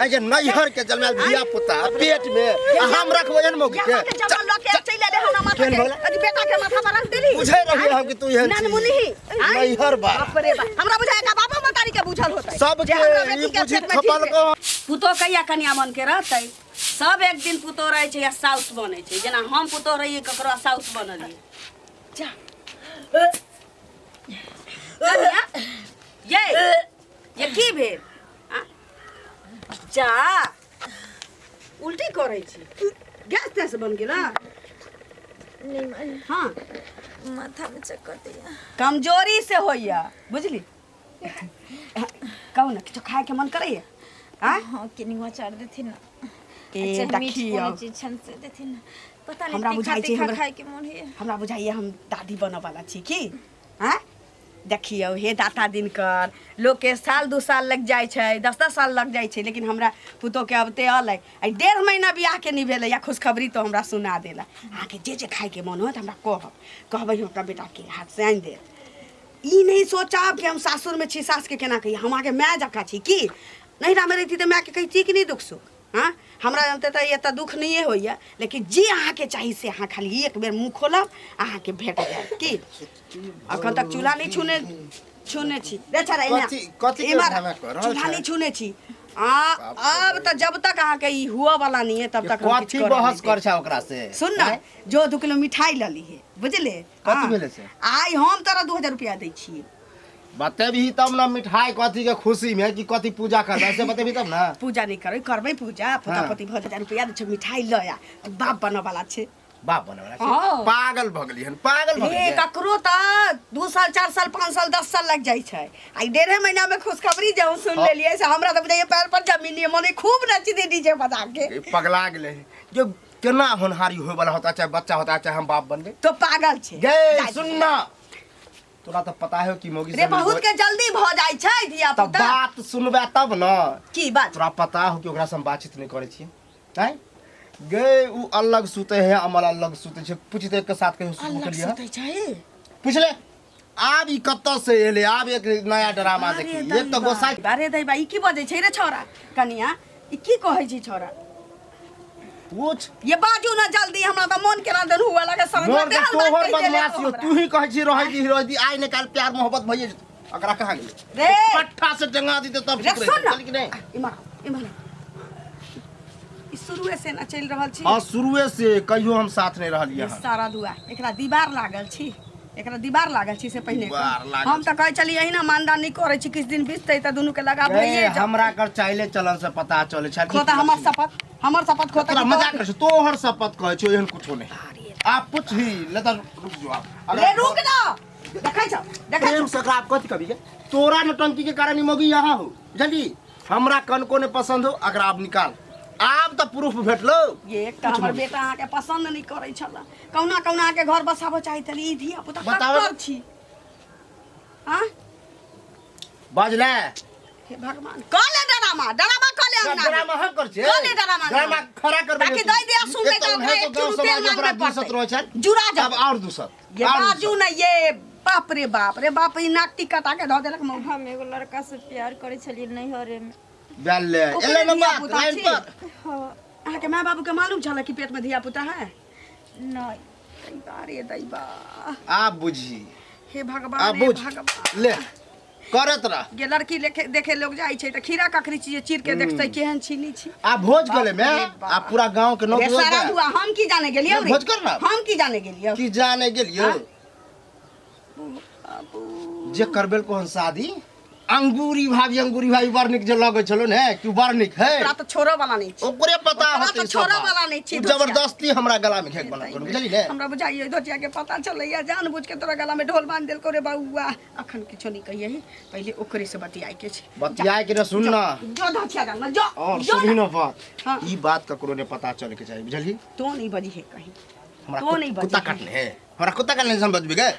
अजे नैहर के जन्मल धिया पुता पेट में हम रखबो जन मौगी के जब लोग के चले ले हमरा माथा के अजी बेटा के माथा पर रख देली बुझे रही हम कि तू यहन ननमुनी नैहर बा बाप रे बा हमरा बुझाए का बाबा मतारी के बुझल होतै सब के ई बुझी खपल को पुतो कहिया कन्या बन के रहतै सब एक दिन पुतो रहे छै या साउस बनै छै जेना हम पुतो रहिए ककरो साउस बनलिए जा कन्या ये की भेल जा उल्टी करे छी गैस तैस बन गेला नहीं माई हाँ माथा में चक्कर दिया कमजोरी से होइया बुझली कहू ना किछो खाए के मन करैया हाँ किनिवा चार देती ना ए देखियो चीज छन से देती ना पता हमरा नहीं बुझाइ छै तीखा खाए के मन है हमरा बुझाइए हम दादी बने वाला छी की हैं देखियो हे दाता दिनकर लोग के साल 2 साल लग जाय छै 10-10 साल लग जाय छै लेकिन हमरा पुतो के अब ते अलै 1.5 महीना बियाह के नहीं भेलै या खुशखबरी तो हमरा सुना देला आके जे खाए के मन होत हमरा कहबै हमरा बेटा के हाथ से आनि दे ई नहीं सोचब कि हम सासुर में छी सास के केना कही हम आके माय जका छी की नहीं रामे रही तो माय के कहती कि नहीं दुख सुख हाँ हमरा जानते तो ये दुख नहीं होइया लेकिन जे अहाँ के चाहिए से अहाँ खाली एक बेर मुँह खोलब अहाँ के भेट जाए की अखन तक चूल्हा नहीं छूने छी बेचारा चूल्हा नहीं छूने छी अब तो जब तक अहाँ के ई हुआ वाला नहीं है तब तक कथी बहस कर छा ओकरा से सुन ना जो 2 किलो मिठाई लली है बुझले कथी भेले से आई हम तोरा 2000 रुपया दै छी बतेबी तब ना मिठाई कथी के खुशी में कि कथी पूजा करबे से बतेबी तब ना पूजा नहीं करबै पूजा पति 2000 रुपया दै छ मिठाई लया तू बाप बने वाला छे बाप बने वाला छे पागल भगली हन पागल भगली ए ककरो त 2 साल 4 साल 5 साल 10 साल लग जाई छै आई 1.5 महीना में खुशखबरी जाऊ सुन लेलिए से हमरा त बुझाइए पैर पर जमीन नहीं मने खूब नच दे डीजे बजा के पगला गेले जो केना होनहारी होय वाला होता चाहे बच्चा होता चाहे हम बाप बनबे तो पागल छे गे सुन ना तोरा तो पता है कि मोगी रे बहुत के जल्दी भ जाय छै धिया तब पुता बात सुनबे तब ना की बात तोरा पता हो कि ओकरा से हम बातचीत नहीं करे छी हैं गे उ अलग सुते है अमल अलग सुते छै पूछते के साथ कहियो सुते लिया सुते छै पूछ ले आब ई कत्ता से एले आब एक नया ड्रामा देखी एक तो गोसाई बारे दई भाई की बजे छै रे छोरा कनिया ई की कहै छी छोरा पूछ ये बाजू ना जल्दी हमरा त मन केना दन हुआ लगे समझ मोर के तोहर बदमाशी हो तू ही कहै छी रहै दी आइ ने काल प्यार मोहब्बत भइए जेतौ अकरा कहां गेलै रे पट्टा से टंगा दी तब ठीक रही चल कि नहीं इमा ई शुरुए से ना चल रहल छी हां शुरुए से कहियो हम साथ नहीं रहलिए हां सारा दुआ एकरा दीवार लागल छी एकरा दीवार लागल छी से पहले हम त कहै चली यही ना मानदान नहीं करै छी किस दिन बीततै त दुनु के लगा भइए हमरा कर चाहिले चलन से पता चले छै खोता हमर शपथ खोता मजाक कर तोहर शपथ कहै छौ एहन कुछो नहीं आप पूछ ही ले त रुक जो रे रुक ना देखै छ प्रेम सकरा आप कथि कभी के तोरा नटंकी के कारण मोगी यहां हो जल्दी हमरा कन को ने पसंद हो अगर आप निकाल आप तो प्रूफ भेटलो ये एक हमर बेटा अहाँ के पसंद नहीं करे छला कौना के घर बसाबो चाहि तली ई धिया पुता ककर छी हां बाजले हे भगवान कले डरामा कले अंगना ड्रामा हम कर छे कले ड्रामा खड़ा कर ताकि दई दिया सुन ले तो एक चुरू तेल मांगे दूसत रहो छ जुरा जा अब और दूसत ये बाजू ना ये बाप रे बाप ई नाक टिका के ध देलक मौहा हम एगो लड़का से प्यार करे छलिए नहीं हरे में बेले एले न बात लाइन पर अहाँ के माय बाबू के मालूम छला कि पेट में धिया पुता है नहीं रे दैबा आप बुझी हे भगवान भगवान ले करत रह ये लड़की देखे लोग जाई छै त खीरा ककरी चीज चीर के देखतै केहन छीनी छी आ भोज गले में आ पूरा गांव के लोग सारा दुआ हम की जाने गेलियो भोज करना हम की जाने गेलियो जे करबेल को शादी अंगूरी भाभी बरनिक जे लगे छलो ने कि बरनिक है तोरा त छोरो वाला नहीं छी ओकरे पता होतै छोरो वाला नहीं छी जबरदस्ती हमरा गला में घेक बना कर बुझली ने हमरा बुझाइए धोतिया के पता चलैया जान बुझ के तोरा गला में ढोल बांध देल को रे बाबूआ अखन किछो नहीं कहिए पहले ओकरे से बतियाई के छै बतियाई के सुन ना जो धोतिया गल जो और सुनी ना बात ई बात ककरो ने पता चले के चाहिए बुझली तो नहीं बजी है कहीं हमरा तो नहीं कुत्ता काटने है हमरा कुत्ता काटने समझ बे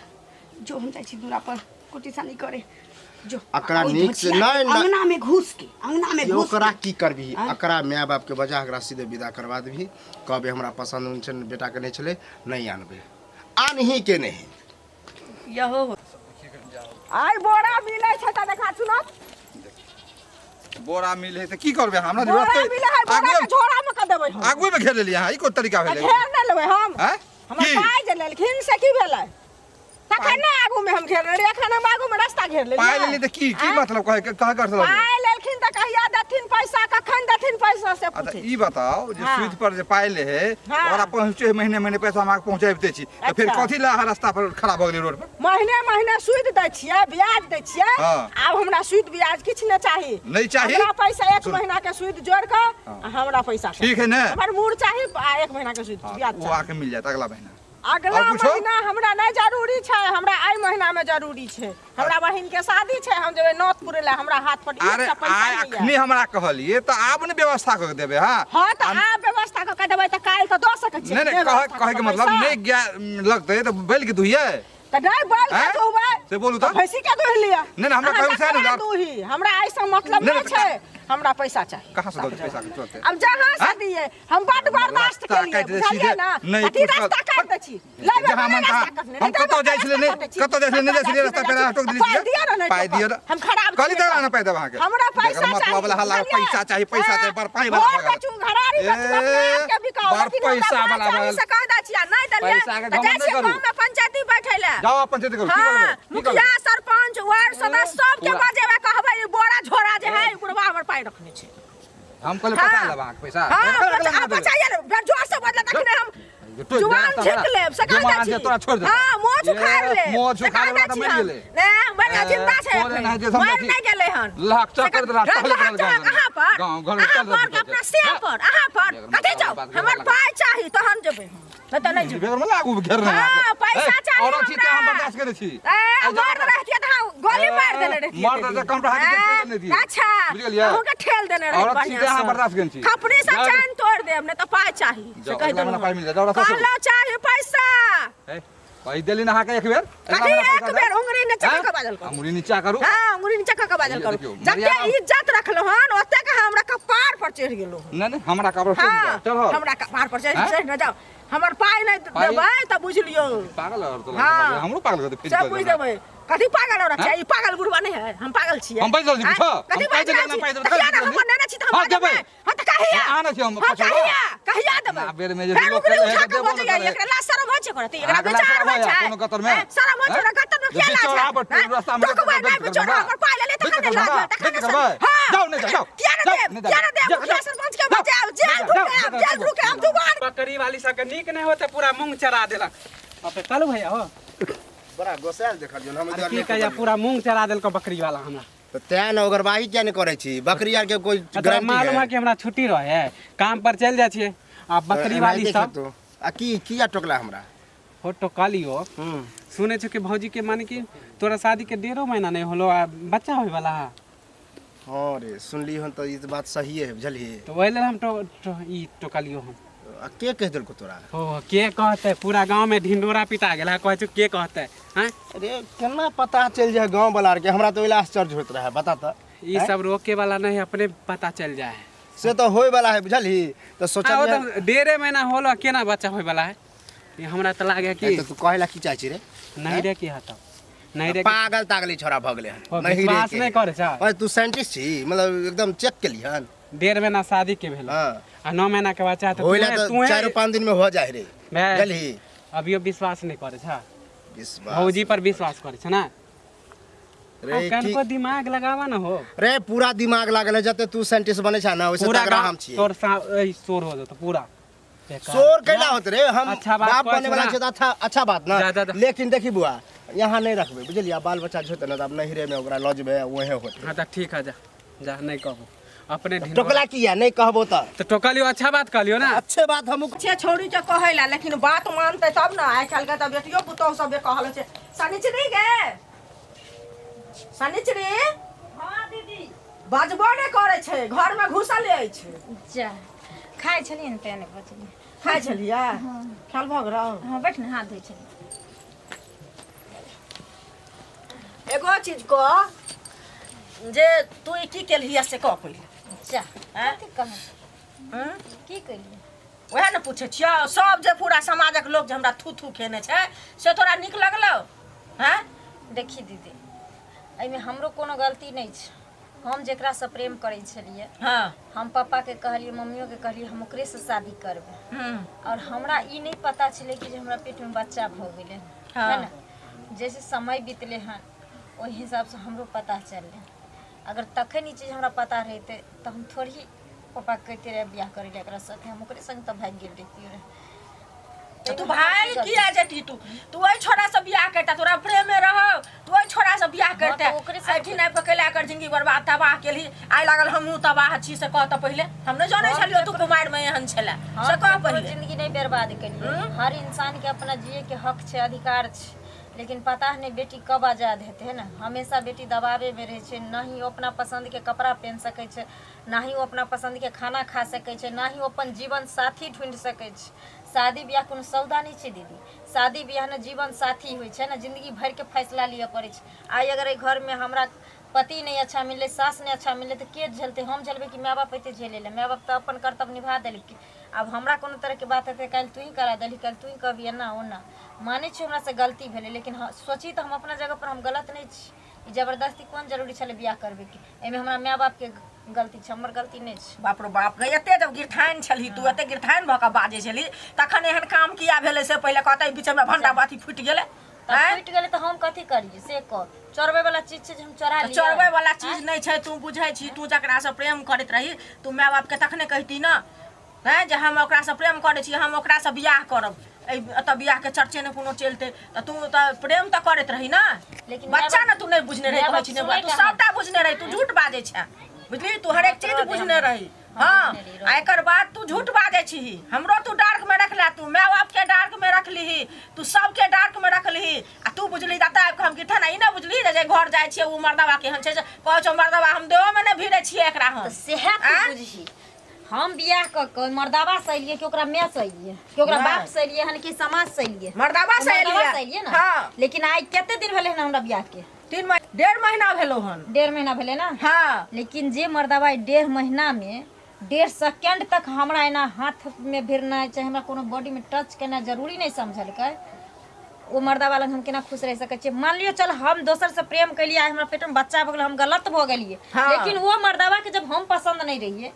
जो हम जाई छी दूरा पर कुटी सानी करे जो अकरा नीक से नहीं अंगना में घुस के ओकरा की करबी अकरा माय बाप के बजा अकरा सीधे विदा करवा देबी कहबे हमरा पसंद छन बेटा के नहीं चले नहीं आनबे आनही के नहीं यहो आई बोरा मिले छ त देखा सुनो बोरा मिले त की करबे हमरा बोरा जरूरत मिले है बोरा के झोरा में क देबै हम आगू में घेर लेलिए हां ई को तरीका भेलै घेर न लेबै हम हैं हमरा पाइ जे लेलखिन से की भेलै तखन ने आगू में हम घेर लेलिए एखन हम आगू में रास्ता घेर लेलिए पाइ लेली त की मतलब कहे कहा कर सकल पाइ लेलखिन त कहिया देथिन पैसा कखन देथिन पैसा से अच्छा पूछे ई बताओ जे हाँ। सूद पर जे पाइ ले है हाँ। और पहुंचे महीने पैसा हम पहुंचाबते छी तो फिर अच्छा। कथि ला रास्ता पर खड़ा भ गेली रोड पर महीने सूद दै छियै ब्याज दै छियै हाँ। आब हमरा सूद ब्याज किछ न चाही नहीं चाही हमरा पैसा एक सुन। महीना के सूद जोड़ के हमरा पैसा ठीक है ना हमर मूड चाही आ एक महीना के सूद ब्याज वो चाही आके मिल जाता अगला महीना अगला और कुछो? महीना हमरा नहीं जरूरी छै हमरा आई महीना में जरूरी छै हमरा बहिन के शादी छै हम जेबै नौतपुर ले हमरा हाथ पर अरे एक पैसा आय नहीं अखनी है हमरा कहलिए त आब ने व्यवस्था क के देबे हां हां त आप व्यवस्था क के देबै त काल त द सकै छियै नहीं कहे के मतलब नहीं लगते तो बैल के दुहिए त नहीं बोल के हैं? दुहबै से बोलू त भैंसी के दुह लिया नहीं, हमरा कहू से नहीं, दुही हमरा ऐसा मतलब नहीं, नहीं छै हमरा पैसा चाहिए कहां से दो पैसा के चलते अब जहां से हैं? दिए हम बड़ बर्दाश्त रास्ता के लिए काटि दे बुझलिए सीधे। ना नहीं, अथी कुछ रास्ता काट दै छी लेबे जहां मन था हम कतो जाय छले नहीं कतो जाय छले नहीं जाय छले रास्ता पे टोक दिलिए पाई दियो हम खराब कली तक ना पाई दे वहां के हमरा पैसा चाहिए मतलब वाला हल्ला पैसा चाहिए पर पाई वाला और बचू घरारी बचू अपने के बिकाओ बार पैसा वाला बगल से कह दै छिया नहीं दलिए पैसा के त गमन जाय नहीं छी करू। गांव में पंचायती बैठैले जाओ पंचायत करू की हाँ, करबे मुखिया सरपंच वार्ड सदस्य सबके पूरा। बजेबे कहबै ई बोरा झोरा जे है बुढ़वा हमर पाइ रखने छै हम कल हाँ। पता लबा पैसा हां बचाइए रे जोर से बदला तखने हम जुबान ठीक लेब से कह दै छी तोरा छोड़ दे हां मोछ उखाड़ ले मोछ उखाड़ वाला त मर गेले ने बड़ा जिंदा छै तोरे नहीं जे मर समझी नहीं गेले हन लाख चक्कर दे रास्ता ले कहां पर गांव घर में चल पर अपना से पर अहां पर कथि जाओ हमर पाइ चाही तहन जेबै हम नहीं त नहीं जेबै बेगर में लागू घेर रहे हाँ, पैसा चाहिए और चीज हम हमरा। बर्दाश्त करे छी मार रहतिए त गोली मार देने रहतिए मार दे कम रहा के ठेल देने दिए अच्छा बुझ गेलिए अहूँ के ठेल देने रहे औरत बढ़िया चीज यहाँ से। बर्दाश्त करें छी खपरी से चैन तोड़ देब ने तो पाइ चाही से जाओ, कह अगला देब महीना पाइ मिल जाए, जाओ, रखो कहलो चाही पैसा भाई दिल्ली नहा के एक बेर कथी एक बेर उंगली नीचे के बाजल करू अंगुली नीचा करू हां उंगली नीचे के बाजल ये करू देखियो, जते मर्यादा- इज्जत रखलो हन ओते के हमरा कपार पर चढ़ गेलो नहीं हमरा कबर हां चलो हमरा कपार पर हाँ? चढ़ न जाओ हमर पाइ नहीं पाइ? देबै त बुझ लियो पागल और तो हाँ। हमरो पागल कर सब बुझ देबै कथी पागल औरत छै हाँ? ई पागल बुढ़वा नहीं है हम पागल छियै हम पैसा दे हाँ? पूछो कथी हम पैसा बाजल देना पैसा छी कहिया हम नेने छी त हम हां देबै हां त कहिया आना छी हम हां पछो कहिया देबै ना बेर में जे फेर लोग उकरे कहले उठा है के देबो बजे ना एकरा ला शरम होय छै करत एकरा अगला विचार साल होय होय, छै कोनो गतर में? शरम होय छै हैं? गतर में जे किया लाज बिचौड़ा पर है रास्ता में टोकबै गतर नहीं में बिचौड़ा करबा। हमर पाइ ले ले बिच तखन करबा, लाज बिच तखन करबा। हां जाओ, नहीं जाओ, किया न जाओ, देब नहीं किया न देब जाओ, मुखिया जाओ, सरपंच के जाओ, बजाओ जेल जाओ, ढुके जाओ, जेल जाओ, ढुके हम दुबार बकरी वाली सबके नीक नहीं होते पूरा मुंह चरा देलक अब चलू भैया हो बड़ा गोसाल देखल जो हम अरे इधर की नहीं कहिया पूरा मुंह चरा देलक बकरी वाला हमरा तो तैं न ओगरबाही क्या नहीं करे छी बकरी आर के कोई मतलब गारंटी मालूम है है कि हमरा छुट्टी रहे है काम पर चल जाए छिए आ बकरी वाली सब तो आ की किया टोकला हमरा फोटो कालियो सुने छ कि भौजी के माने कि तोरा शादी के 1.5 महीना नहीं होलो आ बच्चा होय वाला है हाँ रे सुनली हन तो ये बात सही है बुझलिए तो ओइ लेल हम ई टोकलियो हम आ के कह दिल को तोरा हो के कहते पूरा गांव में ढिंडोरा पिटा गेला कहै छ के कहते हैं अरे केना पता चल जाए गांव वाला के हमरा तो इला आश्चर्य होत रहा बता तो ई सब रोके वाला नहीं अपने पता चल जाए है से तो होय वाला है बुझली तो सोचलिए 1.5 महीना होलो केना बच्चा होय वाला है ये हमरा त लागे कि तो तू कहेला की चाहि छी रे नहीं रे की हतो नहीं रे पागल तागली छोरा भ गेले हन हो, नहीं रे विश्वास के। नहीं करे छ ओए तू साइंटिस्ट छी मतलब एकदम चेक केली हन 1.5 महीना शादी के भेल हां आ 9 महीना के बच्चा तो होइला तो 4-5 दिन में हो जाए रे मैं- बुझली अभियो विश्वास नहीं करे छ विश्वास भौजी पर विश्वास करे छ ना रे कन की को दिमाग लगावा ना हो रे पूरा दिमाग लागल है जते तू साइंटिस्ट बने छा ना वैसे पूरा तगड़ा गाँव हम छी तोर शोर हो जातो पूरा बेकार। शोर कैला होत रे हम अच्छा बात बाप कहै बने छौ वाला ना। छै त अच्छा बात ना जा, जा, जा। लेकिन देखी बुआ यहाँ नहीं रखबे बुझलिया बाल बच्चा जोते ना त अब नहिरे में ओकरा लॉज में वहे होते हाँ तो ठीक है जा जा नहीं कहबो अपने ढिंडोरा टोकला किया नहीं कहबो त तो टोकलियो अच्छा बात कहलियो ना अच्छे बात हम छे छोड़ी के कहेला लेकिन बात मानते तब ना आइ काल के त बेटियो पुतोह सब कहल छै सनिचरी गे सनिचरी हाँ दीदी बजबो नहीं करे छै घर में घुसल ले छै जा खाइ छलियै ने तेने बचली खाइ छलियै ख्याल भ गेलौ हाँ बैठ ने हाथ धोइ छलियै एगो चीज को जे तू ई की केलहिया से कह पहिले जा हैं? कथी कहब की करियै वएह ने पूछे छियो सब जे पूरा समाजक लोग जे हमरा थू थू खेने छै से तोरा नीक लगलौ हैं देखी दीदी एहिमे हमरो कोनो गलती नहीं छै हम जेकरा से प्रेम करै छलिए हाँ हम पापा के कहलिए मम्मियों के कहलिए हम ओकरे से शादी करबै और हमरा ई नहीं पता छलै कि जे हमरा पेट में बच्चा भ गेलै है ना। जैसे समय बीतले हन ओहि हिसाब से हमरो पता चललै। अगर तखन ई चीज हमरा पता रहते तो हम थोड़ी पापा कहते रहे ब्याह करे एकरा साथे हम ओकरे संग त भाग गेल रहितियै रे। तो तू भाई किया जेती तू ओइ छोरा से बियाह करता तोरा प्रेम में रहो तू ओइ छोरा से बियाह करते ऐठी नहीं पकैला कर जिंदगी बर्बाद तबाह केली आइ लागल हमहू तबाह छी से कह त पहिले हम न जानै छलियो तू कुमार में एहन छला से कह पहिले। जिंदगी नहीं बर्बाद केलिए। हर इंसान के अपना जिए के हक छे अधिकार छे लेकिन पता नहीं बेटी कब आजाद हेते है ना। हमेशा बेटी दबावे में रहे छे ना ही वो अपना पसंद के कपड़ा पहन सके छे ना ही वो अपना पसंद के खाना खा सके छे ना ही वो अपन जीवन साथी ढूंढ सके छे। शादी ब्याह कोनो सौदा नहीं छे दीदी। शादी ब्याह न जीवन साथी होय छे ना जिंदगी भर के फैसला लिया पड़े छे। आई अगर ए घर में हमरा पति नहीं अच्छा मिले सास नहीं अच्छा मिले तो के झेलते हम झेलबे कि माँ बाप एते झेले ले। माँ बाप तो अपन कर्तव्य निभा देलक। अब हमरा कोनो तरह के बात हेते कल तू ही करा देली कल तू ही कभी एना ओना माने छे हमरा से गलती भेले लेकिन सोची तो हम अपना जगह पर हम गलत नहीं छी। जबरदस्ती कौन जरूरी छले ब्याह करबे के एमे हमरा माँ बाप के गलती छे हमर गलती नहीं छे। बाप रे बाप गई एते जब गिरठान छली तू एते गिरठान भ के बाजे छली तखन एहन काम किया भेले से पहिले कहते बीच में भंडा बाती फूट गेले फूट गेले तो हम कथी करिए से कह। चोरबे वाला चीज छे हम चोरा लिया। चोरबे वाला चीज नहीं छे तू बुझै छी तू जकरा से प्रेम करत रही तू माँ बाप के तखने कहती ना हैं जे हम ओकरा से प्रेम करे छी हम ओकरा से बियाह करब त बियाह के चर्चे ने कोनो चलते त तू त प्रेम त करत रही ना। लेकिन बच्चा ना तू नहीं बुझने रही कहै छी ने तू सबटा बुझने रही तू झूठ बाजे छ बुझली तू हर एक चीज बुझने रही। हाँ एकर बाद तू झूठ बाजे छी हमरो तू डार्क में रखला तू माँ बाप के डार्क में रख लीही तू सबके डार्क में रख लीही आ तू बुझली दाता हम किठा नहीं ना बुझली जे घर जाय छियै उ मर्दवा के हन छै कहै छौ मर्दवा हम देहो में ने भिड़े छियै एकरा हम सेहा तू बुझही। हम बियाह क मर्दावा से अलिए कि ओकरा मैं से अलिए कि ओकरा बाप से अलिए हन कि समाज से अलिए मर्दावा से अलिए ना। हाँ। लेकिन आई केते दिन भेले ना हमरा बियाह के 1.5 महीना भेलो हन 1.5 महीना भेले ना। हाँ लेकिन जे मर्दावा 1.5 महीना में 1.5 सेकंड तक हमरा एना हाथ में भिरना चाहे हमरा कोनो बॉडी में टच करना जरूरी नहीं समझलकै वो मर्दावा लग हम केना खुश रह सके छी। मान लियो चल हम दोसर से प्रेम कैलिए हमरा पेट में बच्चा भ गेल हम गलत भ गेलिए। हाँ। लेकिन वो मर्दावा के जब हम पसंद नहीं रहिए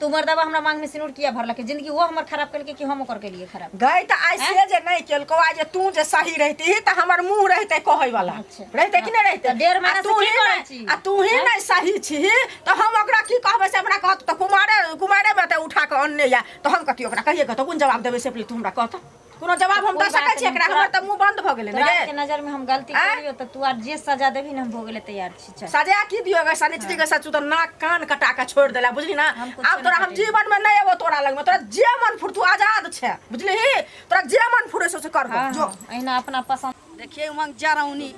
तो मर्दावा हमरा मांग में सिनुर किया भरलके जिंदगी वो हमर खराब करके कि हम ओकर के लिए खराब गई त ऐसे जे नहीं केलको आ जे तू जे सही रहती त हमर मुंह रहते कहै वाला रहते कि नहीं रहते 1.5 महीना से की करै छी आ तू ही नहीं सही छी त हम ओकरा की कहबे से हमरा कहत त कुमारे में त उठा के अन्ने या त हम कथि ओकरा कहिए त कोन जवाब देबे से पहिले तू हमरा कहत कोनो जवाब हम द सकै छी एकरा हमर त मुंह बंद भ गेलै तोरा के नजर में हम गलती करियो त तू आर जे सजा देबी न हम भोगले तैयार छी। चल सजा की दियो गे सनी चीज के सच तो नाक कान कटा के छोड़ देला बुझली ना। अब तोरा हम जीवन में नहीं एबो तोरा लग में तोरा जे मन फुर तू आजाद छे बुझली तोरा जे मन फुरे से करबो जो एना अपना पसंद देखिए उमंग जरौनी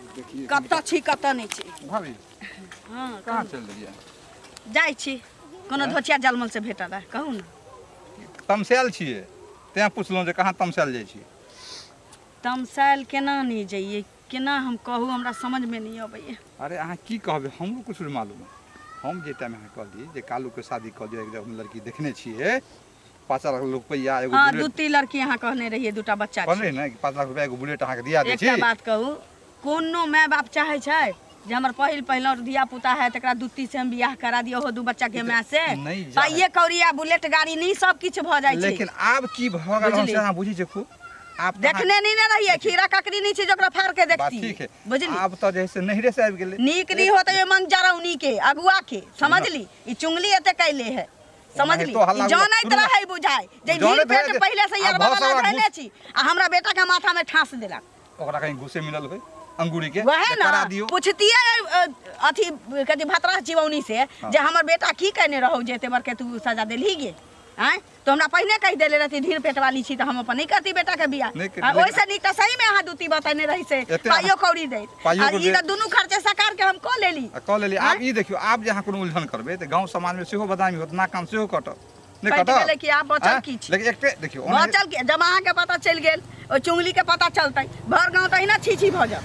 कत छी कत नहीं छी भाभी हां कहाँ चल रही जाय छी कोनो धोचिया जलमल से भेटल है कहू ना तमसायल छिए तें पूछलहुँ जे कहाँ तमसायल जाइ छी तमसायल केना नहीं जाइए केना हम कहू हमरा समझ में नहीं अबैए। अरे अहाँ की कहबै हमरो कुछ मालूम है हम जे टाइम अहाँ कहली जे कालू के शादी कऽ दियो एक लड़की देखने छिए 5 लाख रुपया एगो हां बुलेट 2-3 लड़की यहाँ कहने रहिए दूटा बच्चा कहले ना कि 5 लाख रुपया एगो बुलेट अहाँ के दिया दै छी। एकटा बात कहू कोनो माय बाप चाहे छै जे हमर पहिल धिया पुता है तकरा दूती से हम बियाह करा दियो हो दू बच्चा के माय से पाइए कौड़िया बुलेट गाड़ी नहीं सब किछ भ जाय छै। लेकिन आब की भ गेल से अहाँ बुझी छै खूब आप देखने नहीं ना रहिए खीरा ककड़ी नहीं छै जकरा फाड़ के देखती ठीक है बुझली अब तो जैसे नहरे से आबि गेलै नीक नहीं होत ये मन जरौनी के अगुआ के समझली ई चुंगली एते कैले है समझली जानैत रहे बुझाय जे ढील पेट पहले से यार बाबा धैले छी आ हमरा बेटा के माथा में ठास देलक ओकरा कहीं घुसे मिलल होय अंगूरी के वह ना करा दियो पूछतिए अथी कथी भतरा चिवौनी से जे हमर बेटा की कहने रहो जे तेबर के तू सजा देलही गे हैं तो हमरा पहिने कह देले रहती ढीर पेट वाली छी त हम अपन नहीं करती बेटा के बियाह ओइसे नहीं त सही में अहाँ दूती बताने रही से पाइयो कौड़ी दे आ ई त दुनु खर्चे सरकार के हम क लेली आब ई देखियो आब जे अहाँ कोनो उल्लंघन करबे त गांव समाज में सेहो बदनामी होत ना काम सेहो कटत नहीं कट कटत गेले कि आप बचल की छी लेकिन एकटे देखियो बचल के जब अहाँ के पता चल गेल ओ चुंगली के पता चलतै भर गांव त ही ना छी भ जा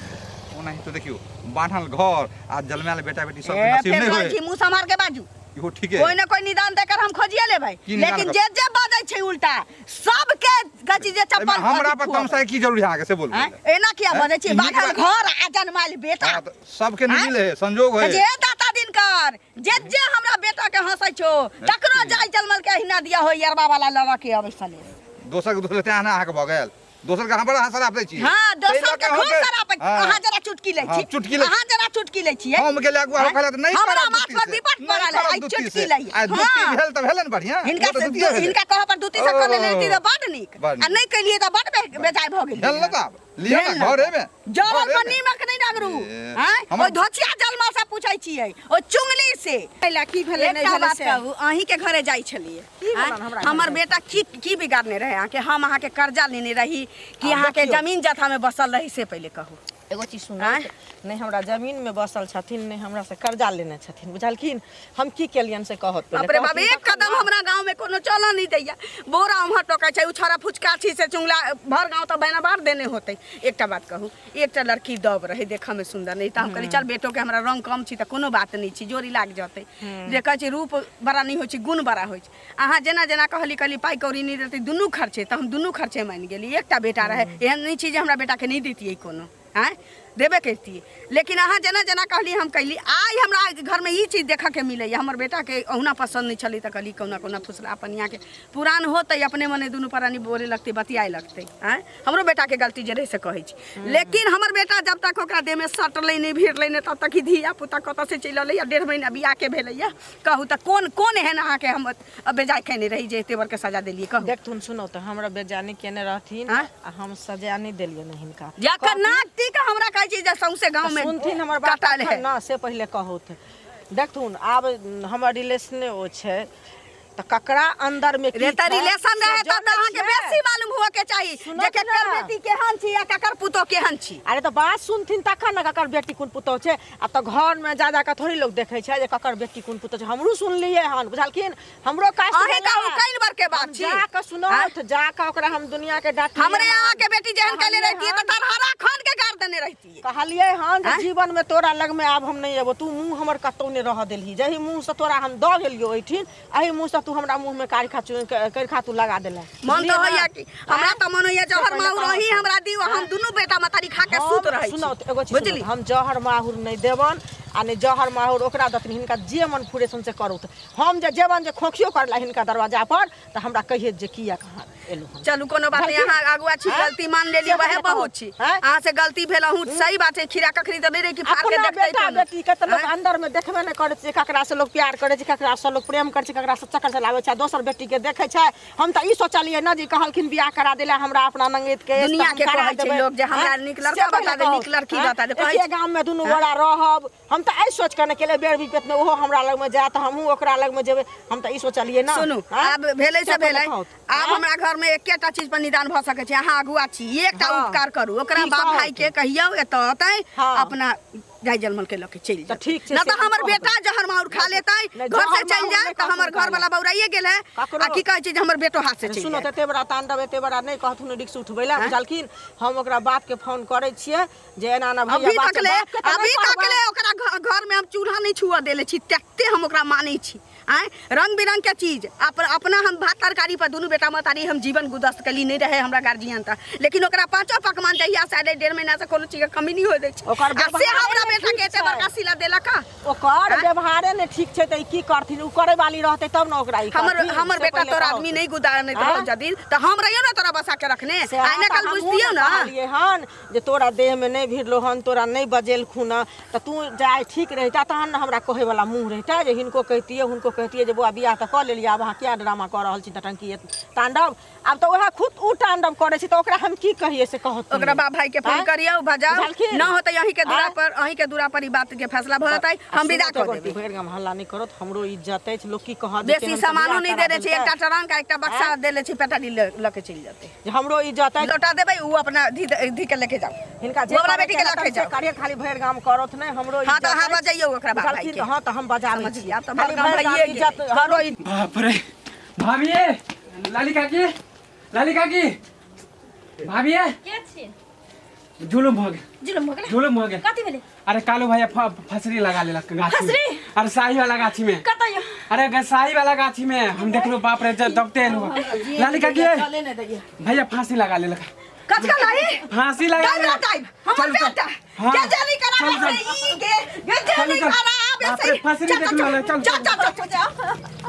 ओनाही तो देखियो बांधल घर आ जलमैल बेटा बेटी सब नसीब नहीं होय मुंह संभार के बाजू इहो ठीक है कोई ना कोई निदान देकर हम खोजिए लेबै लेकिन जे जे बाजै छै उल्टा सबके गची जे चप्पल हमरा पर तमसा की जरूरी है आगे से बोल एना किया बजे छी बाधल घर आ जन्माइल बेटा सबके मिले है संजोग है जे दाता दिनकर जे हमरा बेटा के हंसै छो तकरो जाय चलमल के हिना दिया हो यरबा वाला लगा के अबै सले दोसर के दोसर त्याना आके भ गेल दोसर के हमरा हंसरा दै छी हां दोसर के खूब सारा अहाँ जरा चुटकी लै छी अहाँ जरा चुटकी लै छी हम गेले आगु हम कहले त नहीं हमरा माथ पर विपट पड़ल है चुटकी लै आ दुती भेल त भेलन बढ़िया इनका कह पर दुती से कर लेती त बड नीक आ नहीं कलिए त बड बेजाय भ गेल भेल न त लिया ना घरे में जवन पर नीमक नहीं डागरू हैं ओ धोचिया जलमा से पूछै छियै ओ चुंगली से कैला की भेले नहीं भेले से अही के घरे जाई छलिए हमर बेटा की बिगाड़ने रहे आके हम अहाँ के कर्जा लेने रही कि अहाँ के जमीन जथा में बसल रही से पहले कहू एगो चीज सुन नहीं हमरा जमीन में बसल छथिन नहीं हमरा से कर्जा लेने छथिन बुझलखिन हम की केलियन से कहत पहले अरे बाबा एक कदम हमरा गांव में कोनो चला नहीं दैया बोरा उम्हर टोका छै उछरा फुचका छी से चुंगला भर गांव त बहना बार देने होते एकटा बात कहू एकटा लड़की दब रहे देखा में सुंदर नहीं त हम कहली चल बेटो के हमरा रंग कम छी त कोनो बात नहीं छी जोरी लाग जते देखै छी रूप बड़ा नहीं होय छी गुण बड़ा होय छी अहाँ जेना जेना कहली पाई कौड़ी नहीं देते दुनू खर्चे त हम दुनू खर्चे मान गेली एकटा बेटा रहे एहन नहीं छी जे हमरा बेटा के नहीं देतिए कोनो हैं देबे करती लेकिन अहाँ जना जना कहली हम कहली आई हमरा घर में ई चीज देखा के मिले हमर बेटा के अहुना पसंद नहीं चली त कहली कौना कौना फुसला अपन यहाँ के पुरान होते अपने मने दुनू प्राणी बोले लगते बतियाए लगते हैं हमरो बेटा के गलती जरे से कहै छी लेकिन हमर बेटा जब तक ओकरा देह में सटले नहीं भिड़ले नहीं तब तक ही धिया पुता कत से चल अलै 1.5 महीना बियाह के भेलैया कहू त कोन कोन एहन अहाँ के हम बेजाय खेने रही जे एते बर के सजा देलिए कहू देख तुम सुनो त हमरा बेजानी केने रहथिन आ हम सजा नहीं देलिए नहीं हिनका जाकर नाती का हमरा कहै छी जे सौसे गांव में सुनथिन हमर बात ना से पहले कहत देखथुन आब हमर रिलेशने ओ छै त ककरा अंदर में की त रिलेशन रहे त अहाँ के बेसी मालूम हुआ के चाहिए जे केकर बेटी केहन छी या ककर पुतो केहन छी अरे त बात सुनथिन तखन न ककर बेटी कोन पुतो छै अब त घर में जा जा के थोड़ी लोग देखे छै जे ककर बेटी कोन पुतो छै हमरो सुनलिए हन बुझलखिन हमरो कास्ट अहे कहू कई बार के बात छी जा के सुनत जा के ओकरा हम दुनिया के डांट हमरे यहाँ के बेटी जेहन कहले रहती त तरहरा खान के गाड़ देने रहती कहलिए हन जे जीवन में तोरा लग में आब हम नहीं एबो तू मुंह हमर कतौ ने रह देलही जही मुंह से तोरा हम द गेलियो ओइठिन अही मुंह से तू हमरा मुंह में कर तू लगा देला मन तो होया कि हमरा त मन होया जहर माहुर रही हमरा दियो हम दुनू बेटा मतारी खा के सूत रही सुनो एगो चीज हम जहर माहुर नहीं देवन आ ने जहर माहुर ओकरा दतन हिनका जे मन फुरे सुन से करू हम जे जेवन जे खोखियो करला हिनका दरवाजा पर त हमरा कहिए जे किया कहां एलु हम चलू कोनो बात नहीं अहाँ आगुआ छी गलती मान लेली वहे बहुत छी अहाँ से गलती भेल हूं सही बात है खीरा कखरी त मेरे की फाड़ के देखते बेटा बेटी के त लोग अंदर में देखबे नहीं करे छै ककरा से लोग प्यार करे छै ककरा से लोग प्रेम करे छै ककरा से चक्कर चलावे छै दोसर बेटी के देखे छै हम त ई सोचलिए न जे कहलखिन बियाह करा देला हमरा अपना नंगेत के दुनिया के कहै छै लोग जे हमरा नीक लड़का बता दे नीक लड़की बता दे कहै गांव में दुनू गोरा रहब हम त आई सोच के केले बेर विपत में ओहो हमरा लग में जात हमहू ओकरा लग में जेबे हम त ई सोचलिए ना सुनू अब भेलै से भेलै अब हमरा घर में एकेटा चीज पर निदान भ सकै छै अहाँ अगुआ छी एकटा उपकार करू ओकरा बाप भाई के कहियो एत अतै अपना जाय जलमल के लके चल जा ठीक छै ना त हमर बेटा जहर माउर खा लेतै घर से चल जाए त हमर घर वाला बौराइए गेल है आ की कहै छै जे हमर बेटो हाथ से चल सुनो एते बड़ा तांडव एते बड़ा नहीं कहथुन रिक्स उठबैला बुझलखिन हम ओकरा बात के फोन करै छियै जे एना ना भैया अभी तकले ओकरा घर में हम चूल्हा नहीं छुआ देले छी तते हम ओकरा मानै छी आए रंग बिरंग के चीज अपना हम भात तरकारी पर दुनू बेटा मतारी हम जीवन गुदस्त कली नहीं रहे हमरा गार्जियन त लेकिन ओकरा पांचो पकवान चाहिए साढ़े 1.5 महीना से कोनो चीज के कमी नहीं होय दै छै ओकर से हमरा बेटा के एते बड़का सिला देला का ओकर व्यवहारे ने ठीक छै त की करथिन उ करे वाली रहते तब न ओकरा हमर बेटा तोरा आदमी नहीं गुदारने तो जदी त हम रहियो ना तोरा बसा के रखने आइना कल बुझतियो ना ये हन जे तोरा देह में नहीं भिड़लो हन तोरा नहीं बजेल खूना त तू जाय ठीक रहता तहन न हमरा कहे वाला मुंह रहता जे हिनको कहतिए हुनको कहतिए जे बुआ बियाह त क लेलिए अब अहाँ क्या ड्रामा कर रहल छी टंकी तांडव अब तो वह खुद उ तांडव करे छी त ओकरा हम की कहिए से कहत ओकरा बाप भाई के फोन करियो बजाओ न होतै यही के दूरा पर ई बात के फैसला भ जतै हम विदा कर देबै भैर गाम हल्ला नहीं करत हमरो इज्जत है लोग की कहत बेसी सामानो नहीं देले छी एकटा टरंक का एकटा बक्सा देले छी पेटाडी लके चल जतै जे हमरो इज्जत है लौटा देबै उ अपना धी के लेके जाओ हिनका जे हमरा बेटी के लेके जाओ कार्य खाली भैर गाम करत नहीं हमरो हां त हां बजाइयो ओकरा बाप भाई के हां त हम बजाबै छी अब त भैर गाम भइए इज्जत हमरो बाप रे भाभी लाली काकी भाभी के छी जुलुम हो गेल जुलुम हो गेलै जुलुम हो गेल कथी भेलै अरे कालू भैया फसरी लगा लेलक गाछी में फसरी? अरे शाही वाला गाछी में कतऽ यौ अरे शाही वाला गाछी में हम देखलो बाप रे दबते एलु लाली का के चले नहीं दैए भैया फांसी लगा लेलक कचका लाई फांसी लगा टाइम ना लेलक टाइम हमर चल, बेटा हाँ, के जानी करा चल, चल। ई के जानी चल, चल। करा बाप रे, फसरी देख लो, चल, चल चल चल